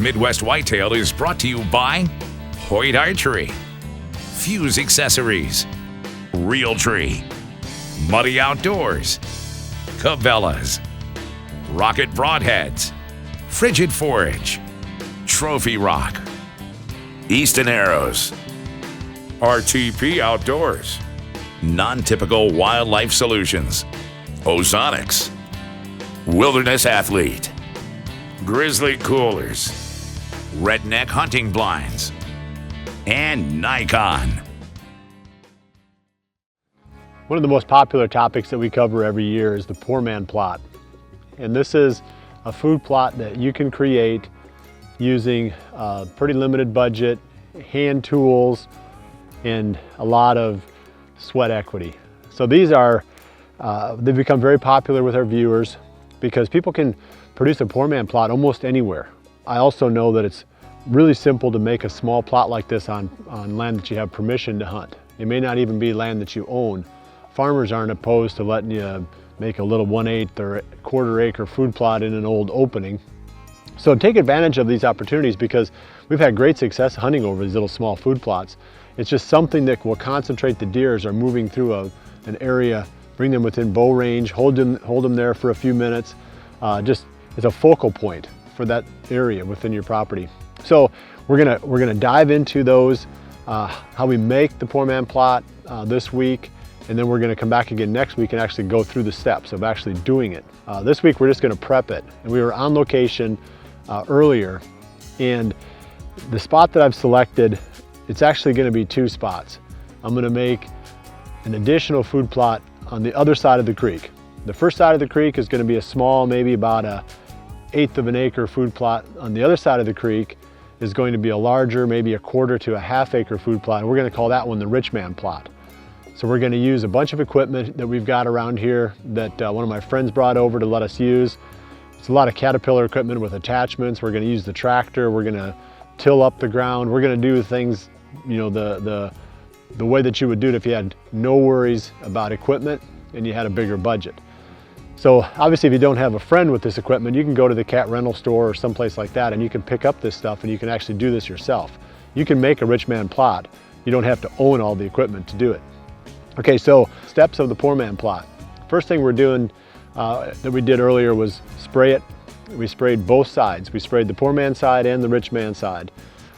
Midwest Whitetail is brought to you by Hoyt Archery, Fuse Accessories, Realtree, Muddy Outdoors, Cabela's, Rocket Broadheads, Frigid Forage, Trophy Rock, Easton Arrows, RTP Outdoors, Non-Typical Wildlife Solutions, Ozonics, Wilderness Athlete, Grizzly Coolers, Redneck Hunting Blinds, and Nikon. One of the most popular topics that we cover every year is the poor man plot. And this is a food plot that you can create using a pretty limited budget, hand tools, and a lot of sweat equity. So these are, they've become very popular with our viewers because people can produce a poor man plot almost anywhere. I also know that it's really simple to make a small plot like this on land that you have permission to hunt. It may not even be land that you own. Farmers aren't opposed to letting you make a little 1/8 or quarter acre food plot in an old opening. So take advantage of these opportunities because we've had great success hunting over these little small food plots. It's just something that will concentrate the deer as they're moving through an area, bring them within bow range, hold them there for a few minutes. Just it's a focal point for that area within your property. So we're gonna dive into those, how we make the poor man plot this week, and then we're gonna come back again next week and actually go through the steps of actually doing it. This week we're just gonna prep it. And we were on location earlier, and the spot that I've selected, it's actually gonna be 2 spots. I'm gonna make an additional food plot on the other side of the creek. The first side of the creek is gonna be a small, maybe about a 1/8 of an acre food plot. On the other side of the creek is going to be a larger, maybe a 1/4 to a 1/2 acre food plot. And we're gonna call that one the rich man plot. So we're gonna use a bunch of equipment that we've got around here that one of my friends brought over to let us use. It's a lot of Caterpillar equipment with attachments. We're gonna use the tractor. We're gonna till up the ground. We're gonna do things, you know, the way that you would do it if you had no worries about equipment and you had a bigger budget. So obviously if you don't have a friend with this equipment, you can go to the cat rental store or someplace like that and you can pick up this stuff and you can actually do this yourself. You can make a rich man plot. You don't have to own all the equipment to do it. Okay, so steps of the poor man plot. First thing we're doing that we did earlier was spray it. We sprayed both sides. We sprayed the poor man side and the rich man side.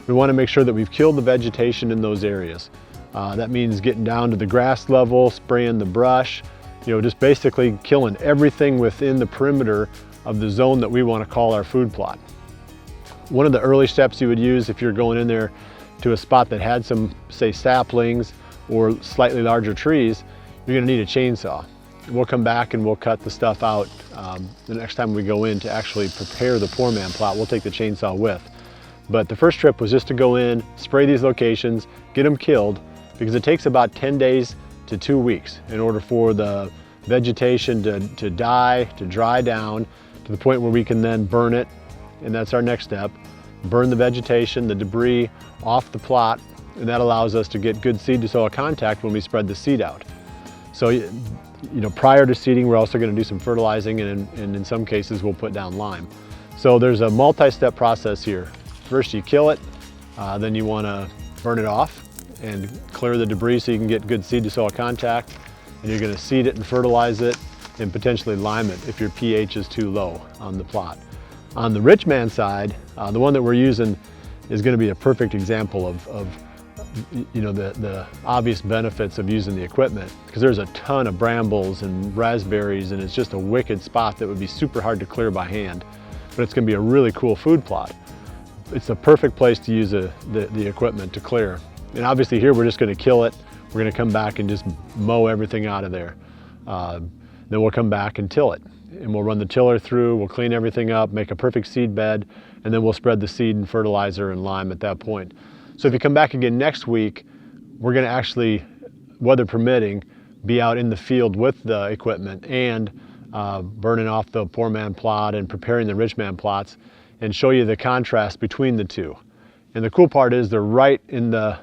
We want to make sure that we've killed the vegetation in those areas. That means getting down to the grass level, spraying the brush, you know, just basically killing everything within the perimeter of the zone that we want to call our food plot. One of the early steps you would use if you're going in there to a spot that had some, say, saplings or slightly larger trees, you're going to need a chainsaw. We'll come back and we'll cut the stuff out the next time we go in to actually prepare the poor man plot. We'll take the chainsaw with. But the first trip was just to go in, spray these locations, get them killed, because it takes about 10 days to 2 weeks in order for the vegetation to die, to dry down to the point where we can then burn it. And that's our next step. Burn the vegetation, the debris off the plot, and that allows us to get good seed to soil contact when we spread the seed out. So, you know, prior to seeding, we're also going to do some fertilizing, and in some cases we'll put down lime. So there's a multi-step process here. First you kill it, then you want to burn it off and clear the debris so you can get good seed to soil contact, and you're going to seed it and fertilize it and potentially lime it if your pH is too low on the plot. On the rich man side, the one that we're using is going to be a perfect example of you know, the obvious benefits of using the equipment, because there's a ton of brambles and raspberries and it's just a wicked spot that would be super hard to clear by hand, but it's going to be a really cool food plot. It's the perfect place to use the equipment to clear. And obviously here we're just going to kill it. We're going to come back and just mow everything out of there. Then we'll come back and till it. And we'll run the tiller through, we'll clean everything up, make a perfect seed bed, and then we'll spread the seed and fertilizer and lime at that point. So if you come back again next week, we're going to actually, weather permitting, be out in the field with the equipment and burning off the poor man plot and preparing the rich man plots and show you the contrast between the two. And the cool part is they're right in the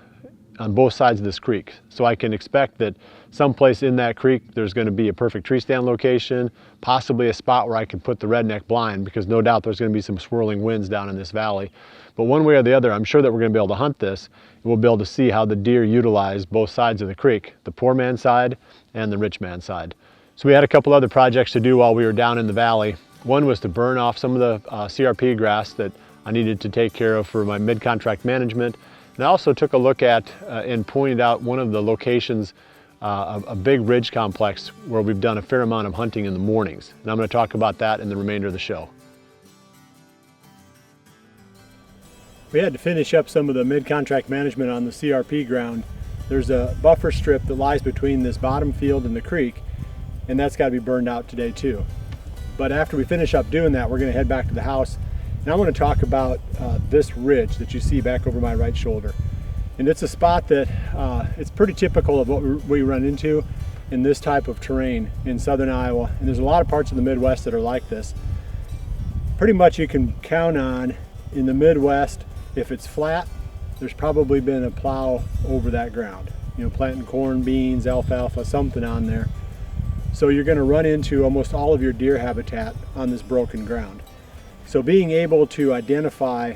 on both sides of this creek. So I can expect that someplace in that creek there's going to be a perfect tree stand location, possibly a spot where I can put the redneck blind, because no doubt there's going to be some swirling winds down in this valley. But one way or the other, I'm sure that we're going to be able to hunt this, and we'll be able to see how the deer utilize both sides of the creek, the poor man's side and the rich man's side. So we had a couple other projects to do while we were down in the valley. One was to burn off some of the CRP grass that I needed to take care of for my mid-contract management. And I also took a look at and pointed out one of the locations, a big ridge complex where we've done a fair amount of hunting in the mornings. And I'm going to talk about that in the remainder of the show. We had to finish up some of the mid-contract management on the CRP ground. There's a buffer strip that lies between this bottom field and the creek, and that's got to be burned out today too. But after we finish up doing that, we're going to head back to the house, and I want to talk about this ridge that you see back over my right shoulder. And it's a spot that it's pretty typical of what we run into in this type of terrain in southern Iowa, and there's a lot of parts of the Midwest that are like this. Pretty much you can count on in the Midwest, if it's flat, there's probably been a plow over that ground, you know, planting corn, beans, alfalfa, something on there. So you're going to run into almost all of your deer habitat on this broken ground. So being able to identify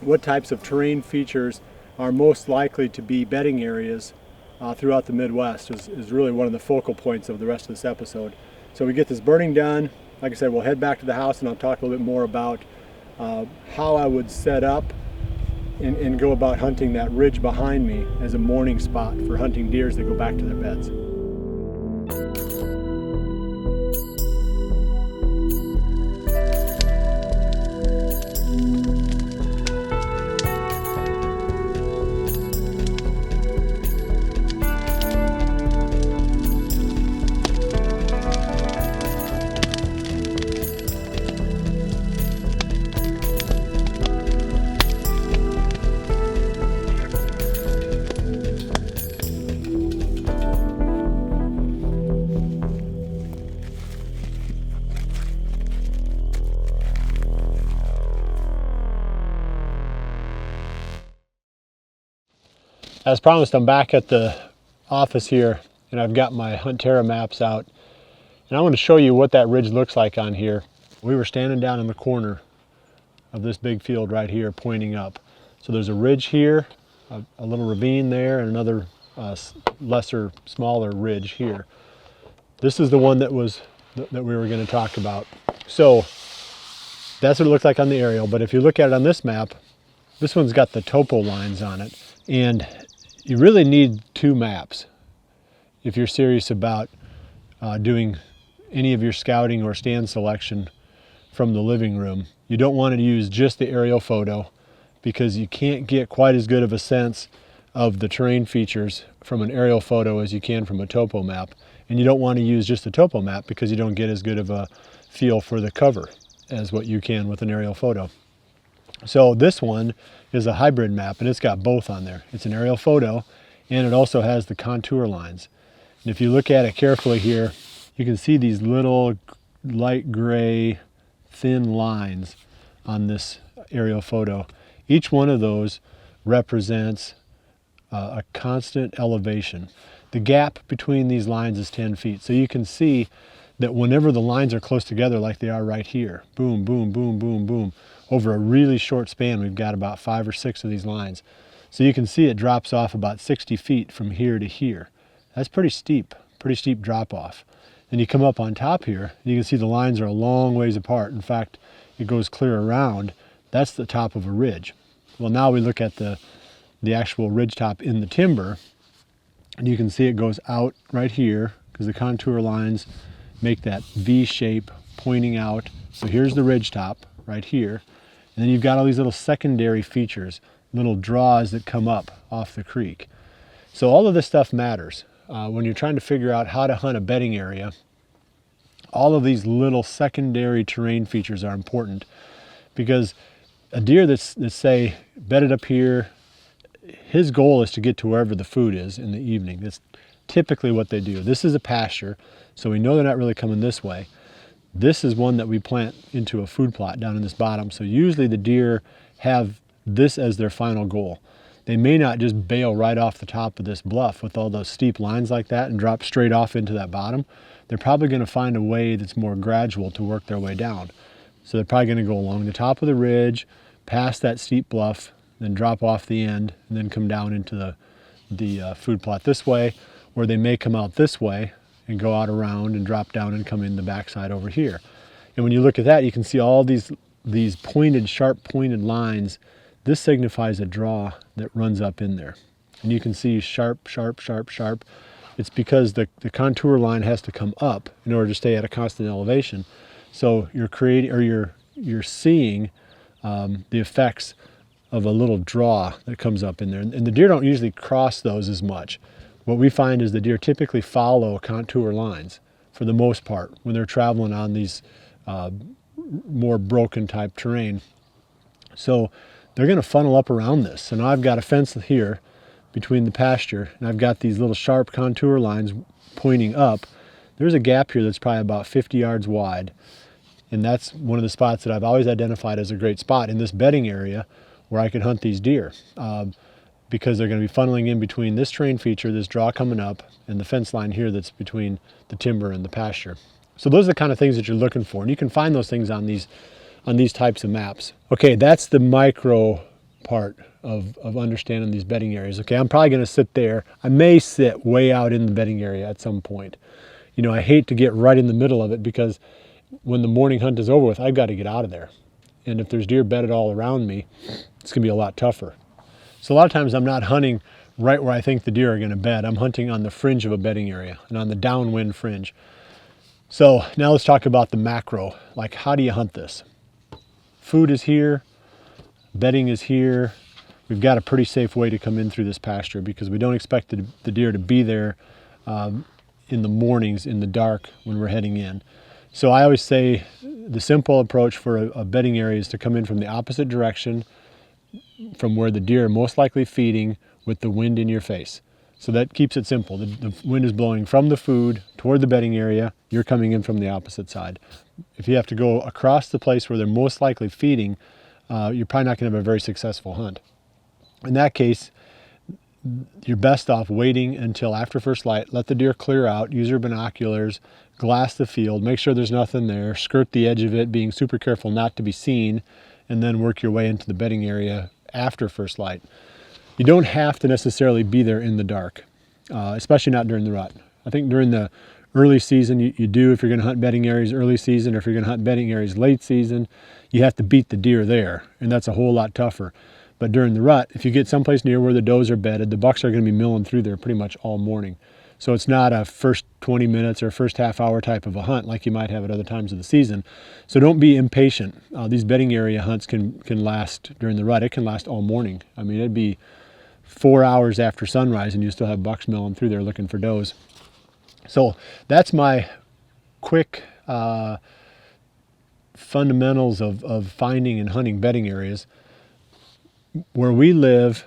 what types of terrain features are most likely to be bedding areas throughout the Midwest is really one of the focal points of the rest of this episode. So we get this burning done. Like I said, we'll head back to the house and I'll talk a little bit more about how I would set up and go about hunting that ridge behind me as a morning spot for hunting deer as they go back to their beds. As promised, I'm back at the office here and I've got my Huntera maps out, and I want to show you what that ridge looks like on here. We were standing down in the corner of this big field right here pointing up. So there's a ridge here, a little ravine there, and another smaller ridge here. This is the one that we were going to talk about. So that's what it looks like on the aerial, but if you look at it on this map, this one's got the topo lines on it, and you really need two maps if you're serious about doing any of your scouting or stand selection from the living room. You don't want to use just the aerial photo because you can't get quite as good of a sense of the terrain features from an aerial photo as you can from a topo map. And you don't want to use just the topo map because you don't get as good of a feel for the cover as what you can with an aerial photo. So this one is a hybrid map, and it's got both on there. It's an aerial photo, and it also has the contour lines. And if you look at it carefully here, you can see these little light gray thin lines on this aerial photo. Each one of those represents a constant elevation. The gap between these lines is 10 feet. So you can see that whenever the lines are close together like they are right here, boom, boom, boom, boom, boom, over a really short span, we've got about 5 or 6 of these lines. So you can see it drops off about 60 feet from here to here. That's pretty steep drop off. And you come up on top here, and you can see the lines are a long ways apart. In fact, it goes clear around. That's the top of a ridge. Well, now we look at the actual ridge top in the timber, and you can see it goes out right here because the contour lines make that V shape pointing out. So here's the ridge top right here. And then you've got all these little secondary features, little draws that come up off the creek. So all of this stuff matters. When you're trying to figure out how to hunt a bedding area, all of these little secondary terrain features are important, because a deer that's say bedded up here, his goal is to get to wherever the food is in the evening. That's typically what they do. This is a pasture, so we know they're not really coming this way. This is one that we plant into a food plot down in this bottom. So usually the deer have this as their final goal. they may not just bail right off the top of this bluff with all those steep lines like that and drop straight off into that bottom. They're probably going to find a way that's more gradual to work their way down. So they're probably going to go along the top of the ridge, past that steep bluff, then drop off the end, and then come down into the food plot this way, or they may come out this way and go out around and drop down and come in the backside over here. And when you look at that, you can see all these pointed, sharp pointed lines. This signifies a draw that runs up in there. And you can see sharp, sharp, sharp, sharp. It's because the contour line has to come up in order to stay at a constant elevation. So you're seeing the effects of a little draw that comes up in there. And the deer don't usually cross those as much. What we find is the deer typically follow contour lines for the most part when they're traveling on these more broken type terrain. So they're going to funnel up around this. So now I've got a fence here between the pasture, and I've got these little sharp contour lines pointing up. There's a gap here that's probably about 50 yards wide, and that's one of the spots that I've always identified as a great spot in this bedding area where I can hunt these deer. Because they're going to be funneling in between this terrain feature, this draw coming up, and the fence line here that's between the timber and the pasture. So those are the kind of things that you're looking for, and you can find those things on these types of maps. Okay, that's the micro part of understanding these bedding areas. Okay, I'm probably going to sit there. I may sit way out in the bedding area at some point. You know, I hate to get right in the middle of it because when the morning hunt is over with, I've got to get out of there. And if there's deer bedded all around me, it's going to be a lot tougher. So a lot of times I'm not hunting right where I think the deer are going to bed. I'm hunting on the fringe of a bedding area and on the downwind fringe. So now let's talk about the macro. Like, how do you hunt this? Food is here, bedding is here. We've got a pretty safe way to come in through this pasture because we don't expect the deer to be there in the mornings in the dark when we're heading in. So I always say the simple approach for a bedding area is to come in from the opposite direction from where the deer are most likely feeding with the wind in your face. So that keeps it simple. The wind is blowing from the food toward the bedding area. You're coming in from the opposite side. If you have to go across the place where they're most likely feeding, you're probably not going to have a very successful hunt. In that case, you're best off waiting until after first light, let the deer clear out, use your binoculars, glass the field, make sure there's nothing there, skirt the edge of it, being super careful not to be seen, and then work your way into the bedding area after first light. You don't have to necessarily be there in the dark, especially not during the rut. I think during the early season you do, if you're going to hunt bedding areas early season, or if you're going to hunt bedding areas late season, you have to beat the deer there, and that's a whole lot tougher. But during the rut, if you get someplace near where the does are bedded, the bucks are going to be milling through there pretty much all morning. So it's not a first 20 minutes or first half hour type of a hunt like you might have at other times of the season. So don't be impatient. These bedding area hunts can last during the rut. It can last all morning. I mean, it'd be 4 hours after sunrise and you still have bucks milling through there looking for does. So that's my quick fundamentals of finding and hunting bedding areas. Where we live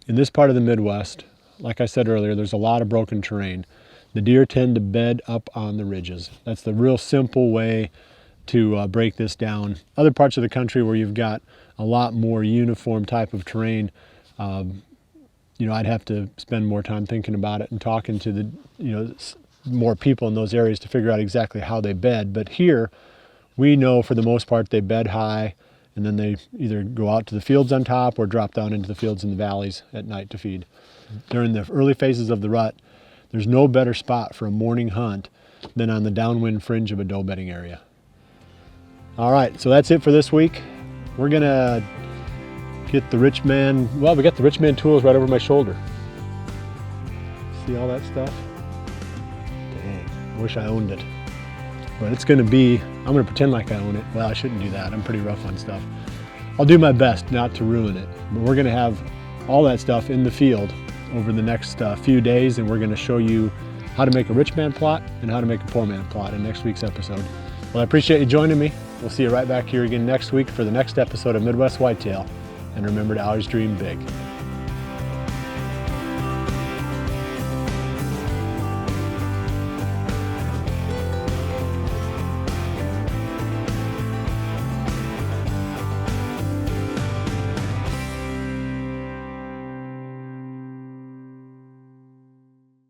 in this part of the Midwest, like I said earlier, there's a lot of broken terrain. The deer tend to bed up on the ridges. That's the real simple way to break this down. Other parts of the country where you've got a lot more uniform type of terrain, you know, I'd have to spend more time thinking about it and talking to the, you know, more people in those areas to figure out exactly how they bed. But here, we know for the most part they bed high, and then they either go out to the fields on top or drop down into the fields in the valleys at night to feed. During the early phases of the rut, there's no better spot for a morning hunt than on the downwind fringe of a doe bedding area. All right, so that's it for this week. We're gonna get the rich man, well, we got the rich man tools right over my shoulder. See all that stuff? Dang, I wish I owned it. But it's gonna be, I'm gonna pretend like I own it. Well, I shouldn't do that. I'm pretty rough on stuff. I'll do my best not to ruin it. But we're gonna have all that stuff in the field over the next few days, and we're gonna show you how to make a rich man plot and how to make a poor man plot in next week's episode. Well, I appreciate you joining me. We'll see you right back here again next week for the next episode of Midwest Whitetail. And remember to always dream big.